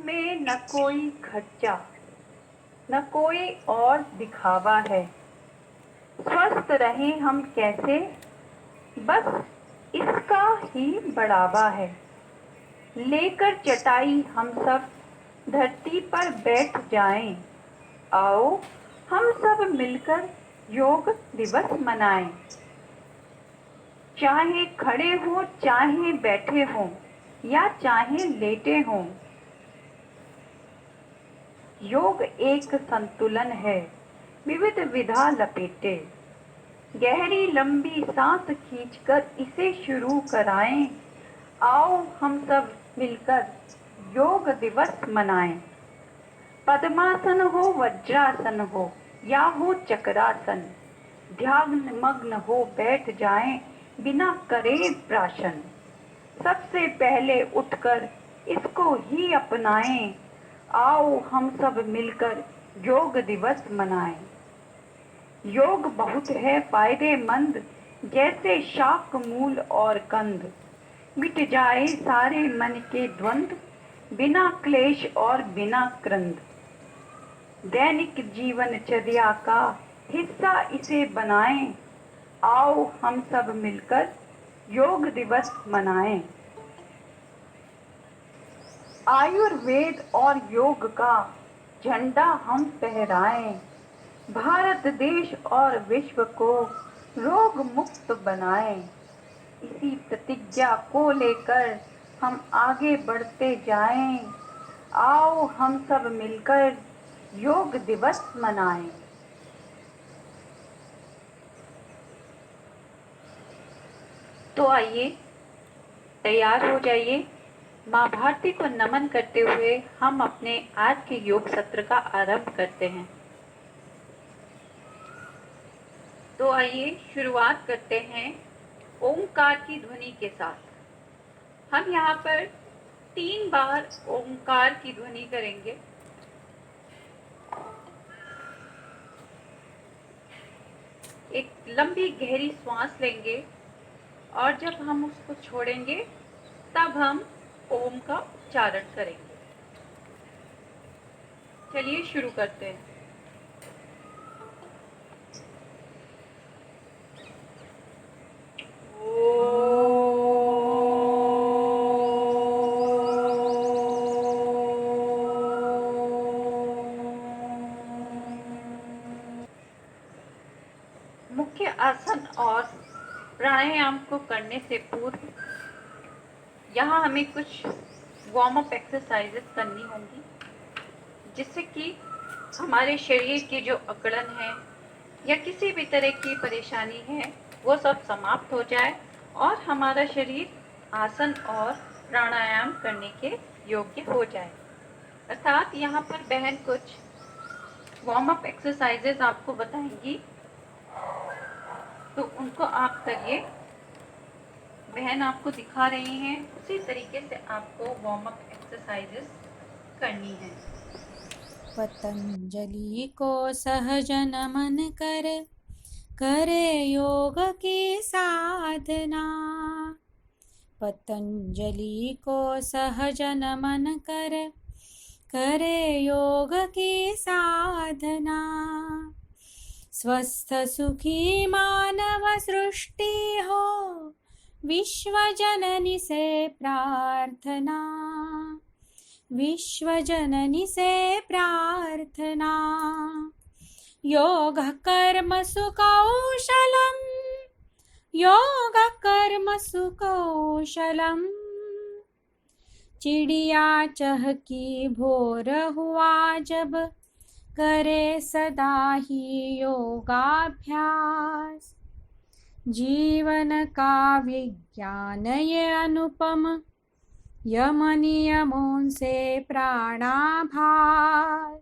में न कोई खर्चा न कोई और दिखावा है। स्वस्थ रहें हम कैसे, बस इसका ही बढ़ावा है। लेकर चटाई हम सब धरती पर बैठ जाएं। आओ हम सब मिलकर योग दिवस मनाएं। चाहे खड़े हो चाहे बैठे हों या चाहे लेटे हों, योग एक संतुलन है विविध विधा लपेटे। गहरी लंबी सांस खींचकर इसे शुरू कराएं। आओ हम सब मिलकर योग दिवस मनाएं। पद्मासन हो वज्रासन हो या हो चक्रासन, ध्यान मग्न हो बैठ जाएं बिना करे प्राशन। सबसे पहले उठकर इसको ही अपनाएं। आओ हम सब मिलकर योग दिवस मनाएं। योग बहुत है फायदेमंद, जैसे शाक मूल और कंद। मिट जाए सारे मन के द्वंद्व, बिना क्लेश और बिना क्रंद। दैनिक जीवनचर्या का हिस्सा इसे बनाएं। आओ हम सब मिलकर योग दिवस मनाएं। आयुर्वेद और योग का झंडा हम फहराएं। भारत देश और विश्व को रोग मुक्त बनाएं। इसी प्रतिज्ञा को लेकर हम आगे बढ़ते जाएं। आओ हम सब मिलकर योग दिवस मनाएं। तो आइए तैयार हो जाइए। माँ भारती को नमन करते हुए हम अपने आज के योग सत्र का आरंभ करते हैं। तो आइए शुरुआत करते हैं ओंकार की ध्वनि के साथ। हम यहाँ पर 3 बार ओंकार की ध्वनि करेंगे। एक लंबी गहरी श्वास लेंगे और जब हम उसको छोड़ेंगे तब हम ओम का उच्चारण करेंगे। चलिए शुरू करते हैं। मुख्य आसन और प्राणायाम को करने से पूर्व यहाँ हमें कुछ वार्म अप एक्सरसाइजेस करनी होंगी, जिससे कि हमारे शरीर की जो अकड़न है या किसी भी तरह की परेशानी है वो सब समाप्त हो जाए और हमारा शरीर आसन और प्राणायाम करने के योग्य हो जाए। अर्थात यहाँ पर बहन कुछ वार्म अप एक्सरसाइजेस आपको बताएंगी, तो उनको आप करिए। बहन आपको दिखा रही हैं, उसी तरीके से आपको वार्म अप एक्सरसाइजेस करनी है। पतंजलि को सहज नमन कर, करे योग की साधना। पतंजलि को सहज नमन कर, करे योग की साधना। स्वस्थ सुखी मानव सृष्टि हो, विश्व जननी से प्रार्थना। विश्व जननी से प्रार्थना। योग कर्म सुकौशलम, योग कर्म सुकौशलम। चिड़िया चहकी भोर हुआ जब, करे सदा ही योगाभ्यास। जीवन का विज्ञान ये अनुपम, यम नियमों से प्राणाभास।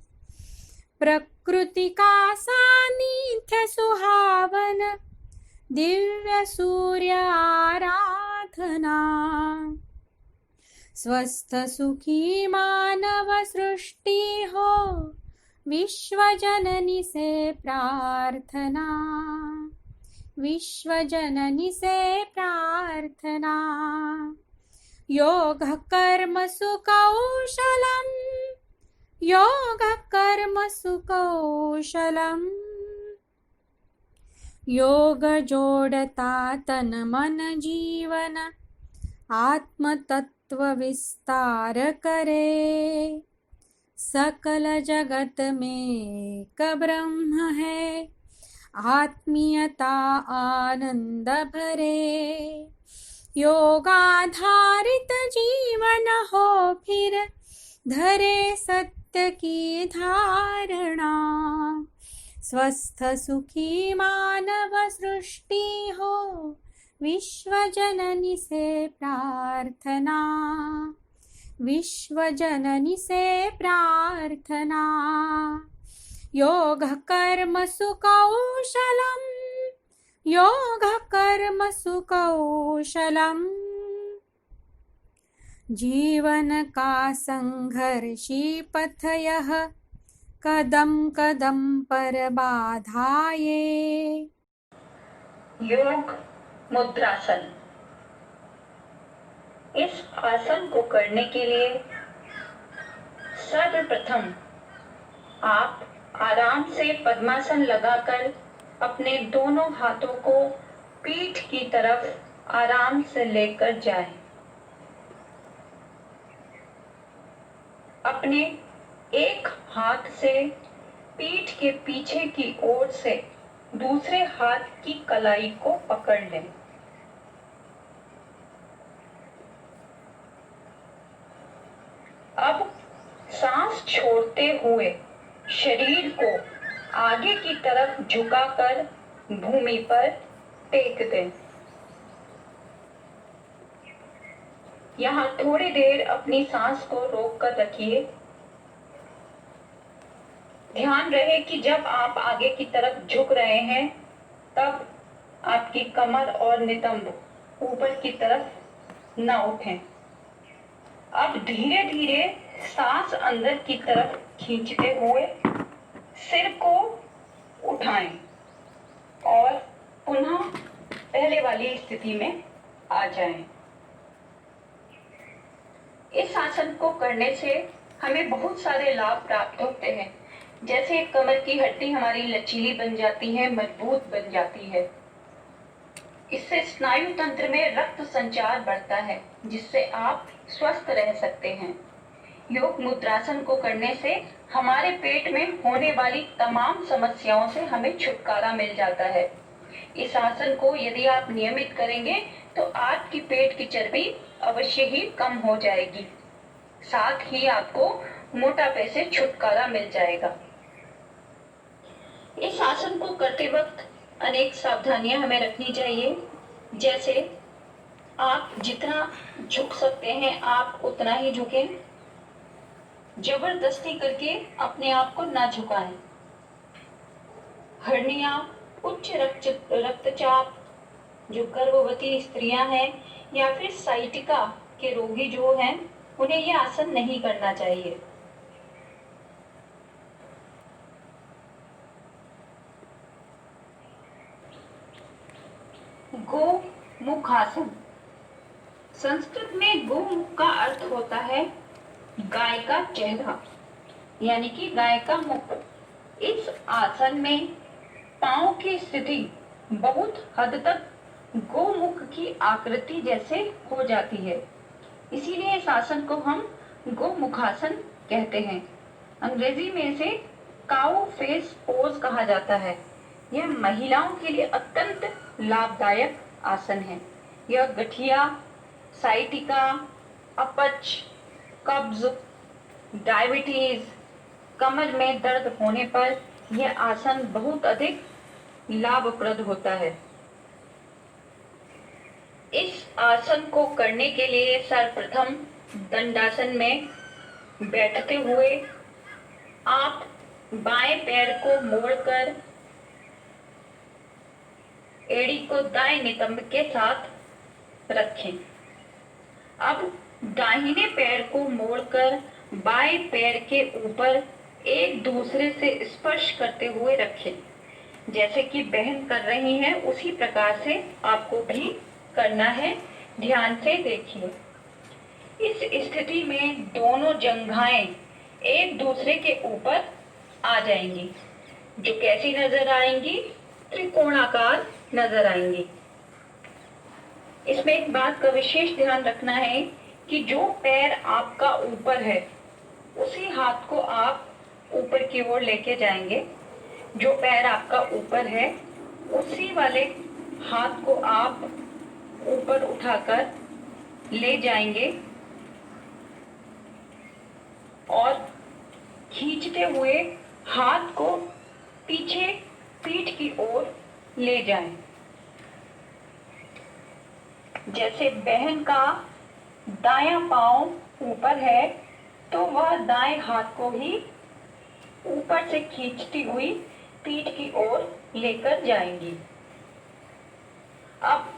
प्रकृति का सानिध्य सुहावन, दिव्य सूर्य आराधना। स्वस्थ सुखी मानव सृष्टि हो, विश्व जननी से प्रार्थना। विश्व जननी से प्रार्थना। योगः कर्मसु कौशलम् योगः कर्मसु कौशलम् योग जोड़ता तन मन जीवन आत्म तत्व विस्तार करे सकल जगत में क ब्रह्म है आत्मीयता आनंद भरे योगाधारित जीवन हो फिर धरे सत्य की धारणा स्वस्थ सुखी मानव सृष्टि हो विश्व जननी से प्रार्थना विश्व जननी से प्रार्थना योगः कर्मसु कौशलम् योगः कर्मसु कौशलम् जीवन का संघर्षी पथ यह कदम कदम पर बाधाए योग मुद्रासन। इस आसन को करने के लिए सर्वप्रथम आप आराम से पद्मासन लगाकर अपने दोनों हाथों को पीठ की तरफ आराम से लेकर जाएं। अपने एक हाथ से पीठ के पीछे की ओर से दूसरे हाथ की कलाई को पकड़ लें। अब सांस छोड़ते हुए शरीर को आगे की तरफ झुकाकर भूमि पर टेक दें। यहाँ थोड़ी देर अपनी सांस को रोककर रखिए। ध्यान रहे कि जब आप आगे की तरफ झुक रहे हैं तब आपकी कमर और नितंब ऊपर की तरफ न उठें। अब धीरे धीरे सांस अंदर की तरफ खींचते हुए सिर को उठाएं और पुनः पहले वाली स्थिति में आ जाएं। इस आसन को करने से हमें बहुत सारे लाभ प्राप्त होते हैं, जैसे कमर की हड्डी हमारी लचीली बन जाती है, मजबूत बन जाती है। इससे स्नायु तंत्र में रक्त संचार बढ़ता है, जिससे आप स्वस्थ रह सकते हैं। योग मुद्रासन को करने से हमारे पेट में होने वाली तमाम समस्याओं से हमें छुटकारा मिल जाता है। इस आसन को यदि आप नियमित करेंगे तो आपकी पेट की चर्बी अवश्य ही कम हो जाएगी। साथ ही आपको मोटापे से छुटकारा मिल जाएगा। इस आसन को करते वक्त अनेक सावधानियां हमें रखनी चाहिए, जैसे आप जितना झुक सकते हैं आप उतना ही झुकें। जबरदस्ती करके अपने आप को ना झुकाएं। हर्निया, उच्च रक्तचाप, जो गर्भवती स्त्रियां हैं या फिर साइटिका के रोगी जो हैं, उन्हें यह आसन नहीं करना चाहिए। गोमुखासन। संस्कृत में गोमुख का अर्थ होता है गाय का चेहरा, यानी कि गाय का मुख। इस आसन में पांव की स्थिति बहुत हद तक गोमुख की आकृति जैसे हो जाती है, इसीलिए इस आसन को हम गोमुखासन कहते हैं। अंग्रेजी में इसे काऊ फेस पोज कहा जाता है। यह महिलाओं के लिए अत्यंत लाभदायक आसन है। यह गठिया, साइटिका, अपच, कब्ज, डायबिटीज, कमर में दर्द होने पर यह आसन बहुत अधिक लाभप्रद होता है। इस आसन को करने के लिए सर्वप्रथम दंडासन में बैठते हुए आप बाएं पैर को मोड़कर एड़ी को दाएं नितंब के साथ रखें। अब दाहिने पैर को मोड़कर बाएं पैर के ऊपर एक दूसरे से स्पर्श करते हुए रखें। जैसे कि बहन कर रही हैं उसी प्रकार से आपको भी करना है। ध्यान से देखिए। इस स्थिति में दोनों जंघाएं एक दूसरे के ऊपर आ जाएंगी, जो कैसी नजर आएंगी? त्रिकोणाकार नजर आएंगी। इसमें एक बात का विशेष ध्यान रखना है कि जो पैर आपका ऊपर है उसी हाथ को आप ऊपर की ओर लेके जाएंगे। जो पैर आपका ऊपर है उसी वाले हाथ को आप ऊपर उठाकर ले जाएंगे और खींचते हुए हाथ को पीछे पीठ की ओर ले जाएं। जैसे बहन का दायां पांव ऊपर है तो वह दाएं हाथ को ही ऊपर से खींचती हुई पीठ की ओर लेकर जाएंगी। अब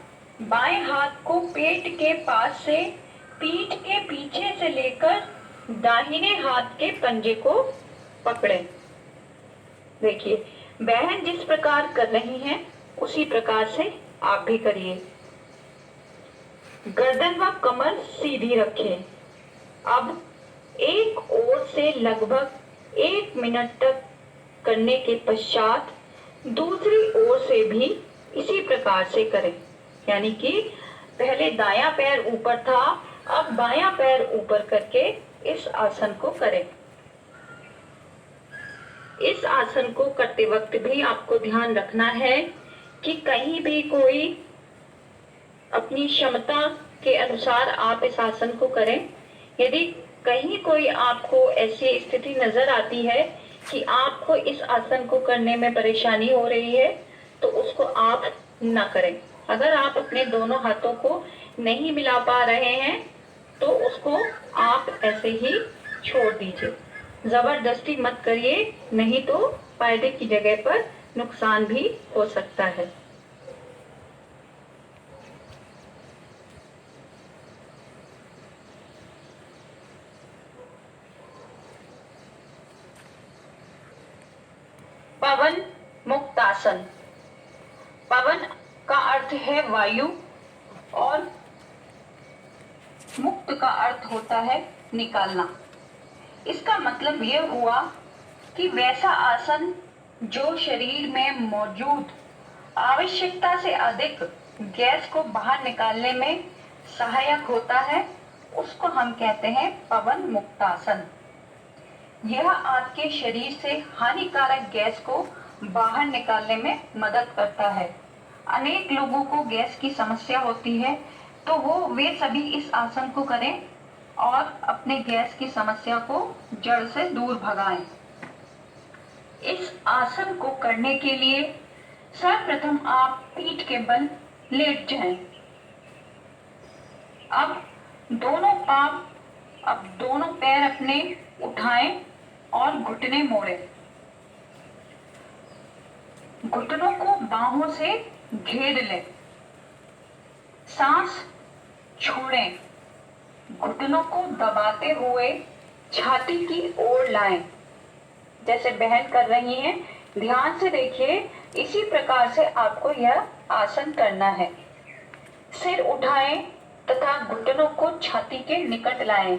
बाएं हाथ को पेट के पास से पीठ के पीछे से लेकर दाहिने हाथ के पंजे को पकड़ें। देखिए, बहन जिस प्रकार कर रही हैं उसी प्रकार से आप भी करिए। गर्दन व कमर सीधी रखें। अब एक ओर से लगभग 1 मिनट तक करने के पश्चात दूसरी ओर से भी इसी प्रकार से करें। यानी कि पहले दायां पैर ऊपर था, अब बायां पैर ऊपर करके इस आसन को करें। इस आसन को करते वक्त भी आपको ध्यान रखना है कि कहीं भी कोई अपनी क्षमता के अनुसार आप इस आसन को करें। यदि कहीं कोई आपको ऐसी स्थिति नजर आती है कि आपको इस आसन को करने में परेशानी हो रही है तो उसको आप ना करें। अगर आप अपने दोनों हाथों को नहीं मिला पा रहे हैं तो उसको आप ऐसे ही छोड़ दीजिए। जबरदस्ती मत करिए, नहीं तो फायदे की जगह पर नुकसान भी हो सकता है। पवन मुक्तासन। पवन का अर्थ है वायु और मुक्त का अर्थ होता है निकालना। इसका मतलब यह हुआ कि वैसा आसन जो शरीर में मौजूद आवश्यकता से अधिक गैस को बाहर निकालने में सहायक होता है, उसको हम कहते हैं पवन मुक्तासन। यह आपके शरीर से हानिकारक गैस को बाहर निकालने में मदद करता है। अनेक लोगों को गैस की समस्या होती है तो वे सभी इस आसन को करें और अपने गैस की समस्या को जड़ से दूर भगाएं। इस आसन को करने के लिए सर्वप्रथम आप पीठ के बल लेट जाएं। अब दोनों पैर अपने उठाएं और घुटने मोड़ें। घुटनों को बाहों से घेर लें। सांस छोड़ें। घुटनों को दबाते हुए छाती की ओर लाएं, जैसे बहन कर रही हैं। ध्यान से देखिए, इसी प्रकार से आपको यह आसन करना है। सिर उठाएं तथा घुटनों को छाती के निकट लाएं,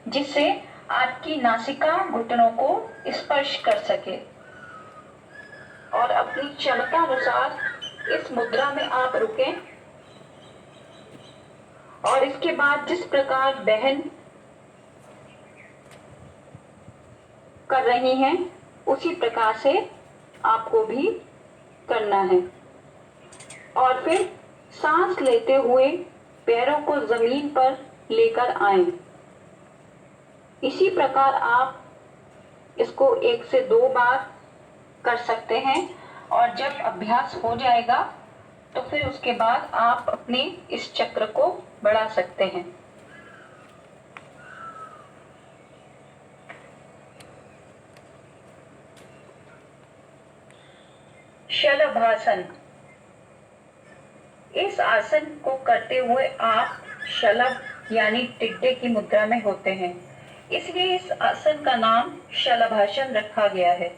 जिससे आपकी नासिका घुटनों को स्पर्श कर सके। और अपनी क्षमता अनुसार इस मुद्रा में आप रुकें और इसके बाद जिस प्रकार बहन कर रही हैं उसी प्रकार से आपको भी करना है। और फिर सांस लेते हुए पैरों को जमीन पर लेकर आएं। इसी प्रकार आप इसको 1 से 2 बार कर सकते हैं और जब अभ्यास हो जाएगा तो फिर उसके बाद आप अपने इस चक्र को बढ़ा सकते हैं। शलभासन। इस आसन को करते हुए आप शलभ यानी टिड्डे की मुद्रा में होते हैं, इसलिए इस आसन का नाम शलभासन रखा गया है।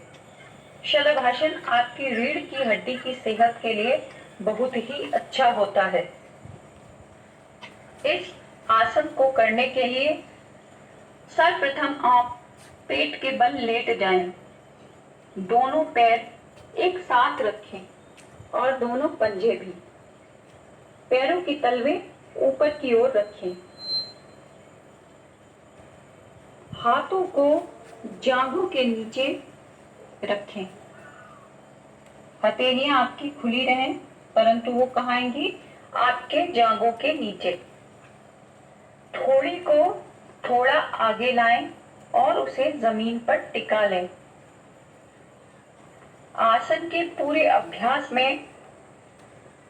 शलभासन आपकी रीढ़ की हड्डी की सेहत के लिए बहुत ही अच्छा होता है। इस आसन को करने के लिए सर्वप्रथम आप पेट के बल लेट जाएं। दोनों पैर एक साथ रखें और दोनों पंजे भी। पैरों की तलवे ऊपर की ओर रखें। हाथों को जांघों के नीचे रखें। हथेलियां आपकी खुली रहें, परंतु वो कहाँ आएंगी? आपके जांघों के नीचे। थोड़ी को थोड़ा आगे लाएं और उसे जमीन पर टिका लें। आसन के पूरे अभ्यास में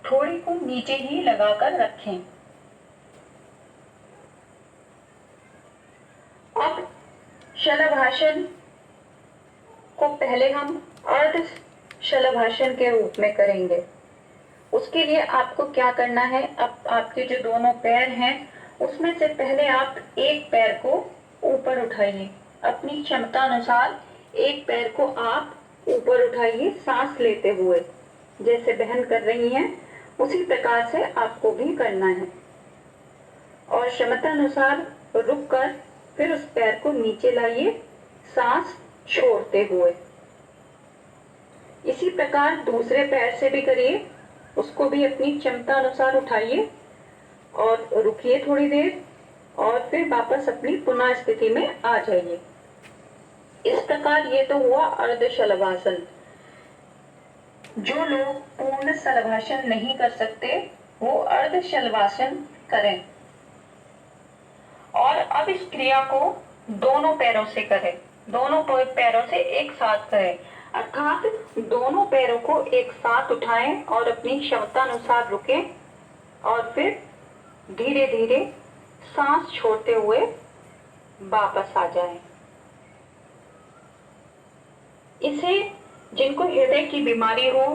थोड़ी को नीचे ही लगाकर रखें। अब शलभासन को पहले हम अर्ध शलभासन के रूप में करेंगे। उसके लिए आपको क्या करना है? अब आपके जो दोनों पैर हैं उसमें से पहले आप एक पैर को ऊपर उठाइए। अपनी क्षमता अनुसार एक पैर को आप ऊपर उठाइए, सांस लेते हुए। जैसे बहन कर रही हैं उसी प्रकार से आपको भी करना है। और क्षमता अनुसार रुक कर फिर उस पैर को नीचे लाइए, सांस छोड़ते हुए। इसी प्रकार दूसरे पैर से भी करिए। उसको भी अपनी क्षमता अनुसार उठाइए और रुकिए थोड़ी देर और फिर वापस अपनी पुनः स्थिति में आ जाइए। इस प्रकार ये तो हुआ अर्ध शलभासन। जो लोग पूर्ण शलभासन नहीं कर सकते वो अर्ध शलभासन करें। और अब इस क्रिया को दोनों पैरों से करें। दोनों पैरों से एक साथ करें, अर्थात दोनों पैरों को एक साथ उठाएं और अपनी क्षमता अनुसार रुकें और फिर धीरे धीरे सांस छोड़ते हुए वापस आ जाएं। इसे जिनको हृदय की बीमारी हो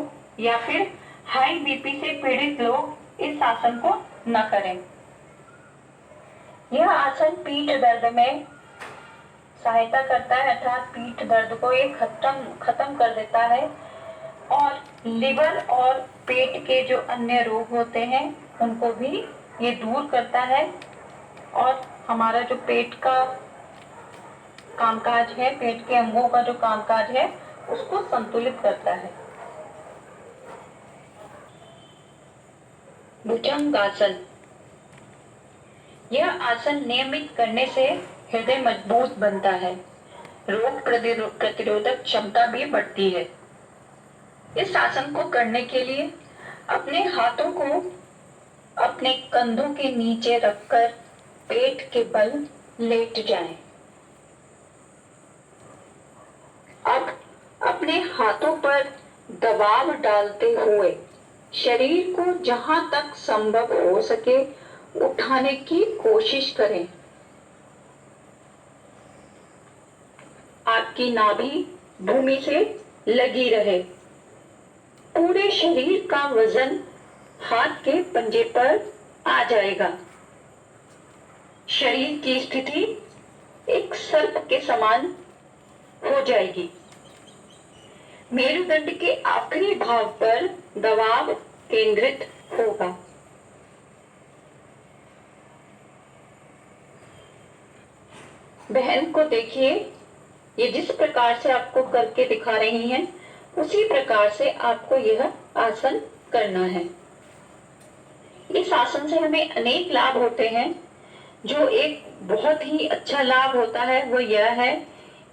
या फिर हाई बीपी से पीड़ित लोग इस आसन को न करें। यह आसन पीठ दर्द में सहायता करता है, अर्थात पीठ दर्द को ये खत्म कर देता है और लिवर और पेट के जो अन्य रोग होते हैं उनको भी ये दूर करता है और हमारा जो पेट का कामकाज है, पेट के अंगों का जो कामकाज है उसको संतुलित करता है। भुजंगासन। यह आसन नियमित करने से हृदय मजबूत बनता है, रोग प्रतिरोधक क्षमता भी बढ़ती है। इस आसन को करने के लिए अपने हाथों को अपने कंधों के नीचे रखकर पेट के बल लेट जाएं। अब अपने हाथों पर दबाव डालते हुए शरीर को जहां तक संभव हो सके उठाने की कोशिश करें। आपकी नाभि भूमि से लगी रहे। पूरे शरीर का वजन हाथ के पंजे पर आ जाएगा। शरीर की स्थिति एक सर्प के समान हो जाएगी। मेरुदंड के आखिरी भाग पर दबाव केंद्रित होगा। बहन को देखिए, ये जिस प्रकार से आपको करके दिखा रही हैं उसी प्रकार से आपको यह आसन करना है। इस आसन से हमें अनेक लाभ होते हैं। जो एक बहुत ही अच्छा लाभ होता है वो यह है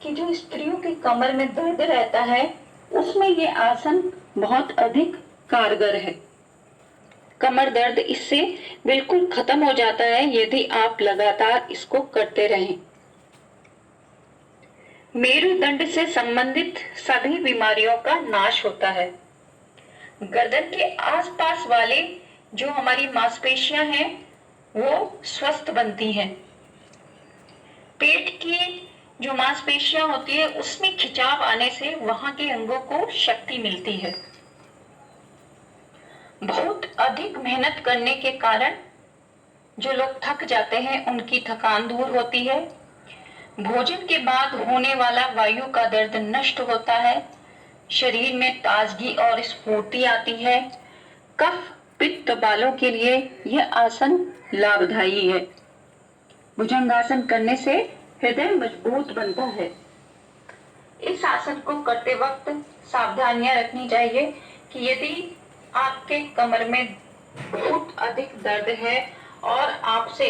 कि जो स्त्रियों की कमर में दर्द रहता है उसमें ये आसन बहुत अधिक कारगर है। कमर दर्द इससे बिल्कुल खत्म हो जाता है यदि आप लगातार इसको करते रहें। मेरुदंड से संबंधित सभी बीमारियों का नाश होता है। गर्दन के आसपास वाले जो हमारी मांसपेशियां हैं वो स्वस्थ बनती हैं। पेट की जो मांसपेशियां होती है उसमें खिंचाव आने से वहां के अंगों को शक्ति मिलती है। बहुत अधिक मेहनत करने के कारण जो लोग थक जाते हैं उनकी थकान दूर होती है। भोजन के बाद होने वाला वायु का दर्द नष्ट होता है। शरीर में ताजगी और स्फूर्ति आती है। कफ पित्त बालों के लिए यह आसन लाभदायी है। भुजंगासन करने से हृदय मजबूत बनता है। इस आसन को करते वक्त सावधानियां रखनी चाहिए कि यदि आपके कमर में बहुत अधिक दर्द है और आपसे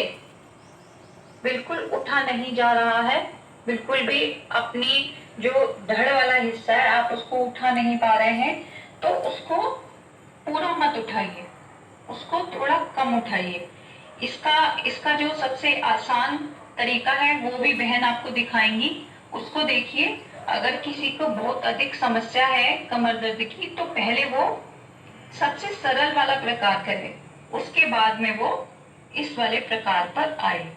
बिल्कुल उठा नहीं जा रहा है, बिल्कुल भी अपनी जो धड़ वाला हिस्सा है आप उसको उठा नहीं पा रहे हैं, तो उसको पूरा मत उठाइए, उसको थोड़ा कम उठाइए। इसका इसका जो सबसे आसान तरीका है वो भी बहन आपको दिखाएंगी, उसको देखिए। अगर किसी को बहुत अधिक समस्या है कमर दर्द की, तो पहले वो सबसे सरल वाला प्रकार करे, उसके बाद में वो इस वाले प्रकार पर आए।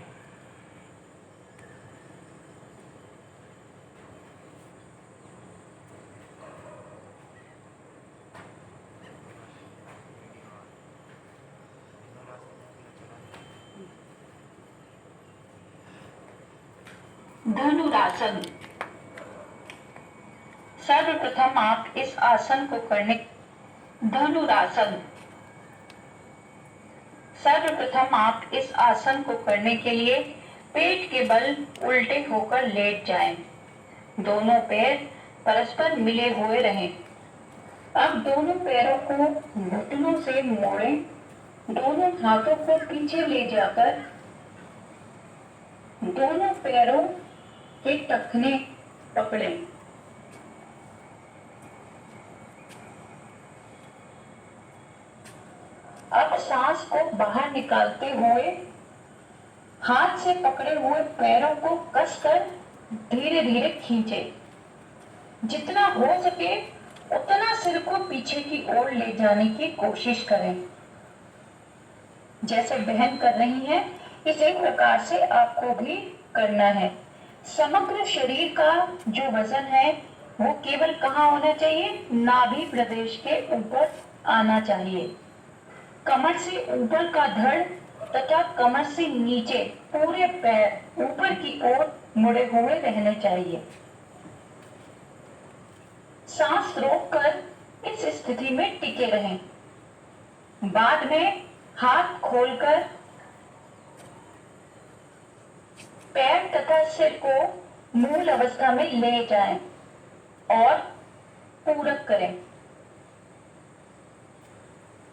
धनुरासन। सर्वप्रथम आप इस आसन को करने धनुरासन सर्वप्रथम आप इस आसन को करने के लिए पेट के बल उल्टे होकर लेट जाएं। दोनों पैर परस्पर मिले हुए रहें। अब दोनों पैरों को घुटनों से मोड़ें। दोनों हाथों को पीछे ले जाकर दोनों पैरों के टखने पकड़ें। अब सांस को बाहर निकालते हुए हाथ से पकड़े हुए पैरों को कसकर धीरे धीरे खींचे। जितना हो सके उतना सिर को पीछे की ओर ले जाने की कोशिश करें। जैसे बहन कर रही है, इसी प्रकार से आपको भी करना है। समग्र शरीर का जो वजन है वो केवल कहाँ होना चाहिए? नाभि प्रदेश के ऊपर आना चाहिए। कमर से ऊपर का धड़ तथा कमर से नीचे पूरे पैर ऊपर की ओर मुड़े हुए रहने चाहिए। सांस रोककर इस स्थिति में टिके रहें। बाद में हाथ खोलकर पैर तथा सिर को मूल अवस्था में ले जाएं और पूरक करें,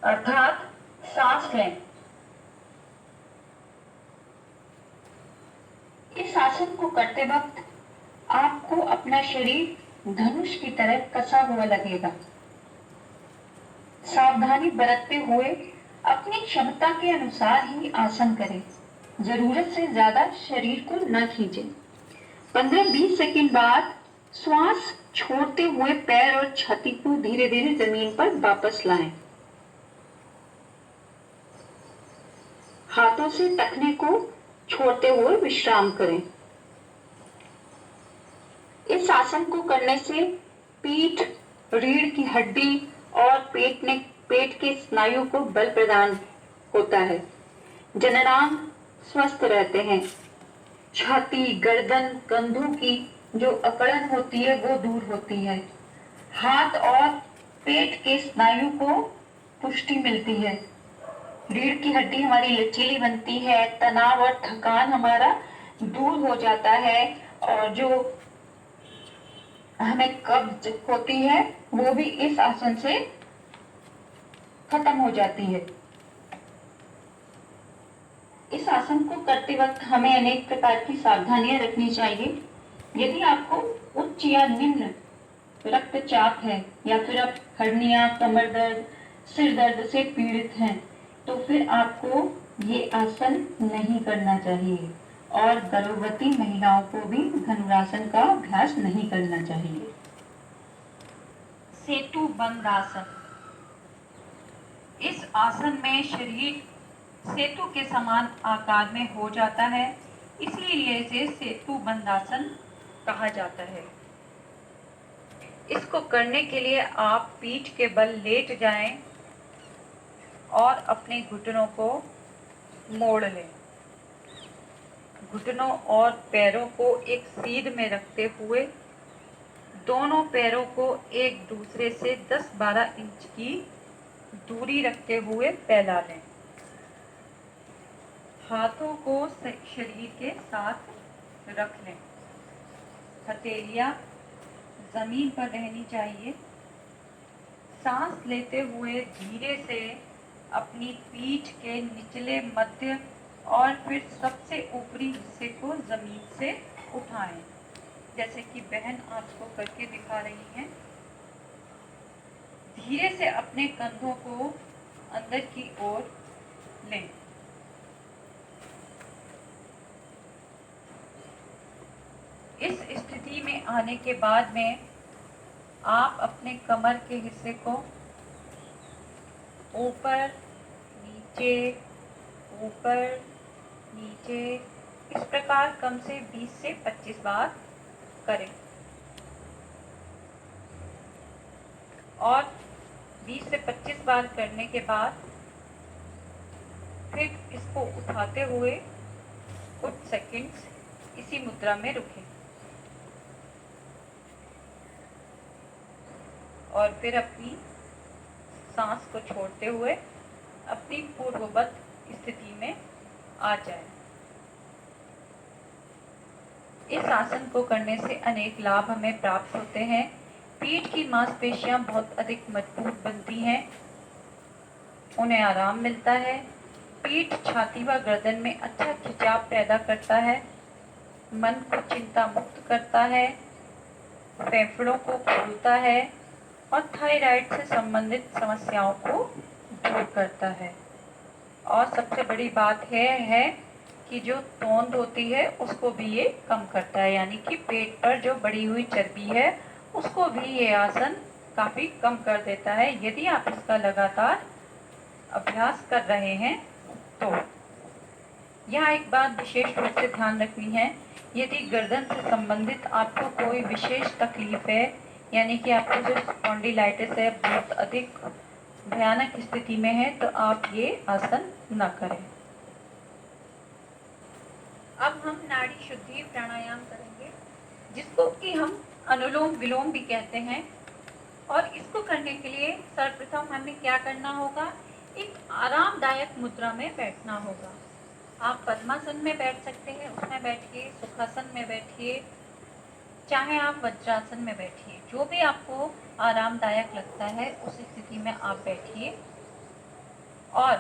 अर्थात सांस लें। इस आसन को करते वक्त आपको अपना शरीर धनुष की तरह कसा हुआ लगेगा। सावधानी बरतते हुए अपनी क्षमता के अनुसार ही आसन करें। जरूरत से ज्यादा शरीर को न खींचें। 15-20 सेकंड बाद श्वास छोड़ते हुए पैर और छाती को धीरे धीरे जमीन पर वापस लाएं। हाथों से टखने को छोड़ते हुए विश्राम करें। इस आसन को करने से पीठ, रीढ़ की हड्डी और पेट के स्नायु को बल प्रदान होता है। जननांग स्वस्थ रहते हैं। छाती, गर्दन, कंधों की जो अकड़न होती है वो दूर होती है। हाथ और पेट के स्नायु को पुष्टि मिलती है। रीढ़ की हड्डी हमारी लचीली बनती है। तनाव और थकान हमारा दूर हो जाता है और जो हमें कब्ज होती है वो भी इस आसन से खत्म हो जाती है। इस आसन को करते वक्त हमें अनेक प्रकार की सावधानियां रखनी चाहिए। यदि आपको उच्च या निम्न रक्तचाप है या फिर आप हर्निया, कमर दर्द, सिर दर्द से पीड़ित हैं, तो फिर आपको ये आसन नहीं करना चाहिए और गर्भवती महिलाओं को भी धनुरासन का अभ्यास नहीं करना चाहिए। सेतु बंद आसन। इस आसन में शरीर सेतु के समान आकार में हो जाता है, इसलिए इसे सेतु बंद आसन कहा जाता है। इसको करने के लिए आप पीठ के बल लेट जाएं और अपने घुटनों को मोड़ लें। घुटनों और पैरों को एक सीध में रखते हुए दोनों पैरों को एक दूसरे से 10-12 इंच की दूरी रखते हुए फैला लें। हाथों को शरीर के साथ रख लें। हथेलियां जमीन पर रहनी चाहिए। सांस लेते हुए धीरे से अपनी पीठ के निचले, मध्य और फिर सबसे ऊपरी हिस्से को जमीन से उठाएं, जैसे कि बहन आपको करके दिखा रही हैं। धीरे से अपने कंधों को अंदर की ओर लें। इस स्थिति में आने के बाद में आप अपने कमर के हिस्से को ऊपर नीचे, ऊपर नीचे, इस प्रकार कम से 20 से 25 बार करें। और 20 से 25 बार करने के बाद फिर इसको उठाते हुए कुछ सेकंड्स इसी मुद्रा में रुकें और फिर अपनी सांस को छोड़ते हुए अपनी पूर्ववत स्थिति में आ जाए। इस आसन को करने से अनेक लाभ हमें प्राप्त होते हैं। पीठ की मांसपेशियां बहुत अधिक मजबूत बनती हैं, उन्हें आराम मिलता है। पीठ, छाती व गर्दन में अच्छा खिंचाव पैदा करता है, मन को चिंता मुक्त करता है, फेफड़ों को खोलता है और थायराइड से संबंधित समस्याओं को दूर करता है। और सबसे बड़ी बात यह है कि जो तोंद होती है उसको भी ये कम करता है, यानी कि पेट पर जो बढ़ी हुई चर्बी है उसको भी ये आसन काफ़ी कम कर देता है, यदि आप इसका लगातार अभ्यास कर रहे हैं तो। यहाँ एक बात विशेष रूप से ध्यान रखनी है, यदि गर्दन से संबंधित आपको कोई विशेष तकलीफ है, यानी कि आपको जो स्पॉन्डिलाइटिस है बहुत अधिक भयानक स्थिति में है, तो आप ये आसन न करें। अब हम नाड़ी शुद्धि प्राणायाम करेंगे, जिसको कि हम अनुलोम विलोम भी कहते हैं। और इसको करने के लिए सर्वप्रथम हमें क्या करना होगा, एक आरामदायक मुद्रा में बैठना होगा। आप पद्मासन में बैठ सकते हैं, उसमें बैठिए, सुखासन में बैठिए, चाहे आप वज्रासन में बैठिए, जो भी आपको आरामदायक लगता है उस स्थिति में आप बैठिए और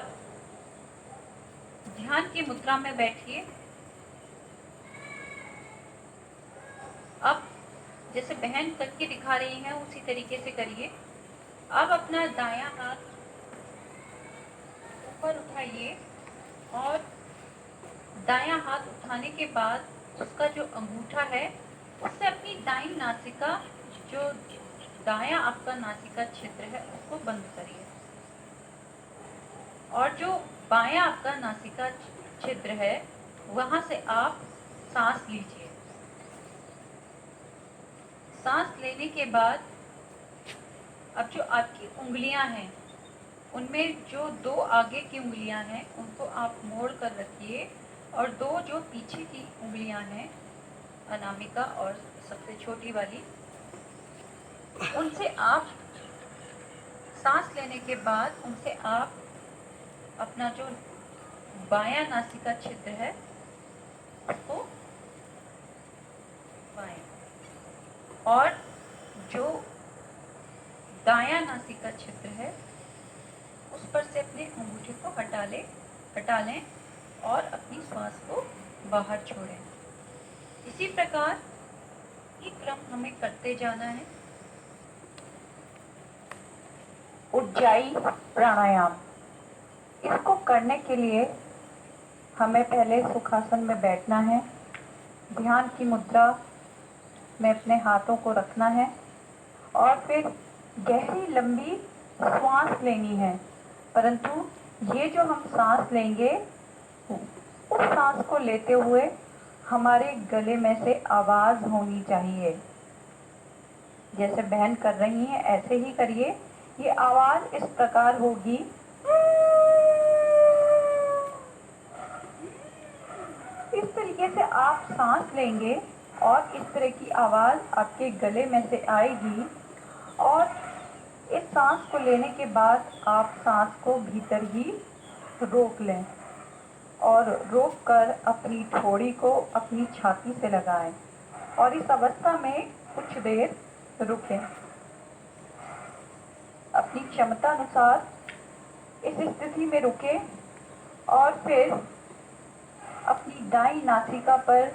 ध्यान की मुद्रा में बैठिए। अब जैसे बहन करके दिखा रही हैं उसी तरीके से करिए। अब अपना दायां हाथ ऊपर उठाइए और दायां हाथ उठाने के बाद उसका जो अंगूठा है उससे अपनी दाईं नासिका, जो दायां आपका नासिका छिद्र है, उसको बंद करिए और जो बायां आपका नासिका छिद्र है वहां से आप सांस लीजिए। सांस लेने के बाद अब जो आपकी उंगलियां हैं उनमें जो दो आगे की उंगलियां हैं उनको आप मोड़ कर रखिए और दो जो पीछे की उंगलियां हैं, अनामिका और सबसे छोटी वाली, उनसे आप सांस लेने के बाद उनसे आप अपना जो बायां नासिका छिद्र है उसको बाएं और जो दायां नासिका छिद्र है उस पर से अपने अंगूठे को हटा लें और अपनी श्वास को बाहर छोड़ें। इसी प्रकार ये क्रम हमें करते जाना है। उज्जाई प्राणायाम, इसको करने के लिए हमें पहले सुखासन में बैठना है, ध्यान की मुद्रा में अपने हाथों को रखना है और फिर गहरी लंबी श्वास लेनी है। परंतु ये जो हम सांस लेंगे उस सांस को लेते हुए हमारे गले में से आवाज होनी चाहिए, जैसे बहन कर रही हैं ऐसे ही करिए। ये आवाज इस प्रकार होगी, इस तरीके से आप सांस लेंगे और इस तरह की आवाज आपके गले में से आएगी और इस सांस को लेने के बाद आप सांस को भीतर ही रोक लें और रोककर अपनी ठोड़ी को अपनी छाती से लगाएं और इस अवस्था में कुछ देर रुकें। अपनी क्षमता अनुसार इस स्थिति में रुकें और फिर अपनी दाईं नासिका पर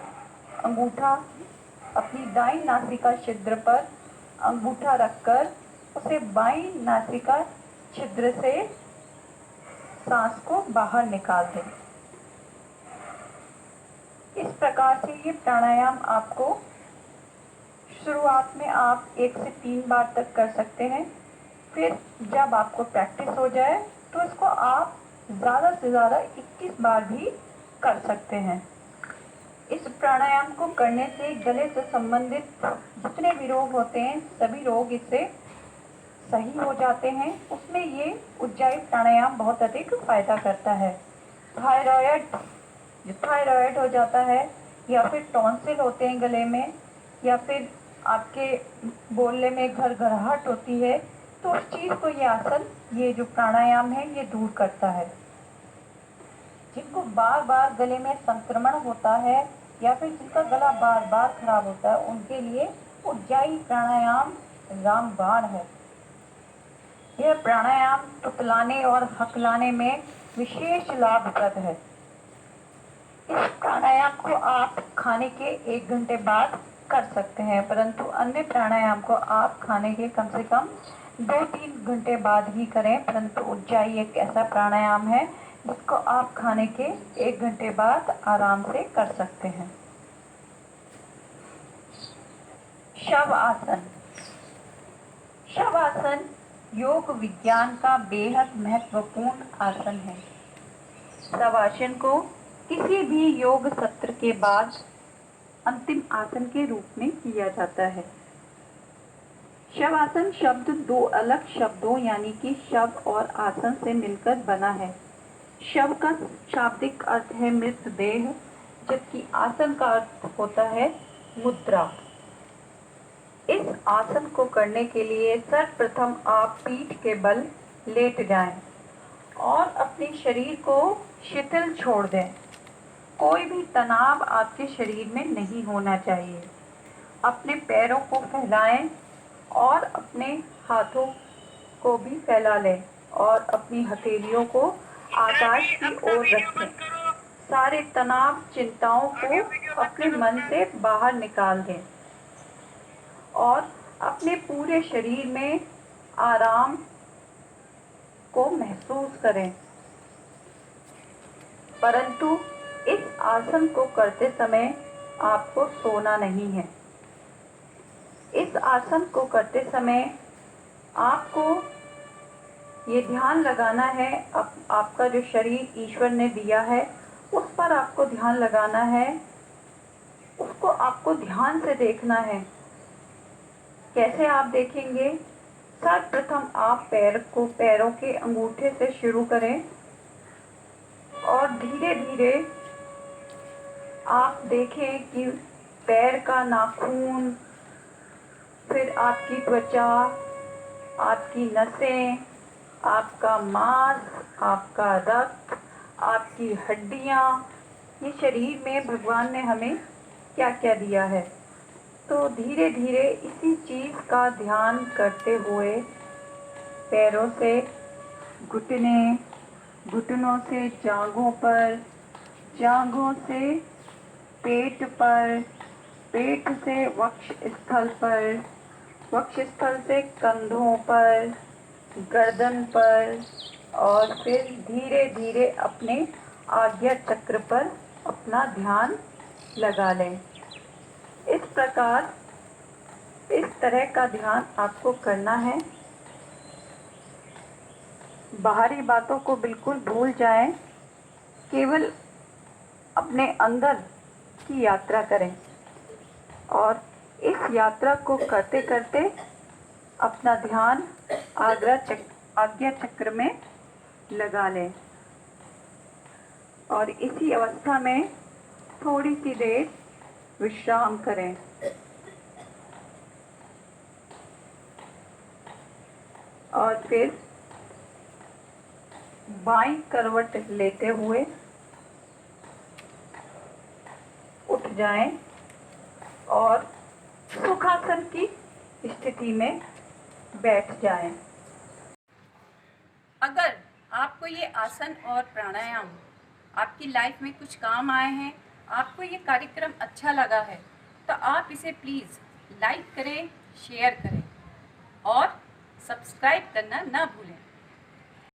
अंगूठा, अपनी दाईं नासिका छिद्र पर अंगूठा रखकर उसे बाईं नासिका छिद्र से सांस को बाहर निकाल दें। इस प्रकार से ये प्राणायाम आपको शुरुआत में आप 1 से 3 बार तक कर सकते हैं। फिर जब आपको प्रैक्टिस हो जाए तो इसको आप ज़्यादा से ज़्यादा 21 बार भी कर सकते हैं। इस प्राणायाम को करने से गले से संबंधित जितने भी रोग होते हैं सभी रोग इससे सही हो जाते हैं। उसमें ये उज्जाई प्राणायाम बहुत अधिक फायदा करता है। थायराइड हो जाता है या फिर टॉन्सिल होते हैं गले में या फिर आपके बोलने में घरघराहट होती है, तो उस चीज़ को ये आसन, ये जो प्राणायाम है ये दूर करता है। जिनको बार बार गले में संक्रमण होता है या फिर जिनका गला बार बार खराब होता है उनके लिए उज्जाई प्राणायाम रामबाण है। यह प्राणायाम तुतलाने और हकलाने में विशेष लाभप्रद है। इस प्राणायाम को आप खाने के 1 घंटे बाद कर सकते हैं, परंतु अन्य प्राणायाम को आप खाने के कम से कम 2-3 घंटे बाद ही करें। परंतु उज्जाई एक ऐसा प्राणायाम है जिसको आप खाने के 1 घंटे बाद आराम से कर सकते हैं। शव आसन। शव आसन योग विज्ञान का बेहद महत्वपूर्ण आसन है। शवासन को किसी भी योग सत्र के बाद अंतिम आसन के रूप में किया जाता है। शवासन शब्द 2 अलग शब्दों यानी कि शव और आसन से मिलकर बना है। शव का शाब्दिक अर्थ है मृतदेह, जबकि आसन का अर्थ होता है मुद्रा। इस आसन को करने के लिए सर्वप्रथम आप पीठ के बल लेट जाएं और अपने शरीर को शिथिल छोड़ दें। कोई भी तनाव आपके शरीर में नहीं होना चाहिए। अपने पैरों को फैलाएं और अपने हाथों को भी फैला लें और अपनी हथेलियों को आकाश की ओर रखें। सारे तनाव, चिंताओं को अपने मन से बाहर निकाल दें और अपने पूरे शरीर में आराम को महसूस करें। परंतु इस आसन को करते समय आपको सोना नहीं है। इस आसन को करते समय आपको ये ध्यान लगाना है, आपका जो शरीर ईश्वर ने दिया है उस पर आपको ध्यान लगाना है, उसको आपको ध्यान से देखना है। कैसे आप देखेंगे? सर्वप्रथम आप पैरों के अंगूठे से शुरू करें और धीरे धीरे आप देखें कि पैर का नाखून, फिर आपकी त्वचा, आपकी नसें, आपका मांस, आपका रक्त, आपकी हड्डियाँ, ये शरीर में भगवान ने हमें क्या क्या दिया है। तो धीरे धीरे इसी चीज़ का ध्यान करते हुए पैरों से घुटने, घुटनों से जांघों पर, जांघों से पेट पर, पेट से वक्ष स्थल पर, वक्ष स्थल से कंधों पर, गर्दन पर और फिर धीरे धीरे अपने आज्ञा चक्र पर अपना ध्यान लगा लें। इस प्रकार, इस तरह का ध्यान आपको करना है। बाहरी बातों को बिल्कुल भूल जाएं, केवल अपने अंदर की यात्रा करें और इस यात्रा को करते करते अपना ध्यान आज्ञा चक्र में लगा लें और इसी अवस्था में थोड़ी सी देर विश्राम करें। और फिर बाईं करवट लेते हुए जाएं और सुखासन की स्थिति में बैठ जाएं। अगर आपको ये आसन और प्राणायाम आपकी लाइफ में कुछ काम आए हैं, आपको ये कार्यक्रम अच्छा लगा है, तो आप इसे प्लीज़ लाइक करें, शेयर करें और सब्सक्राइब करना ना भूलें।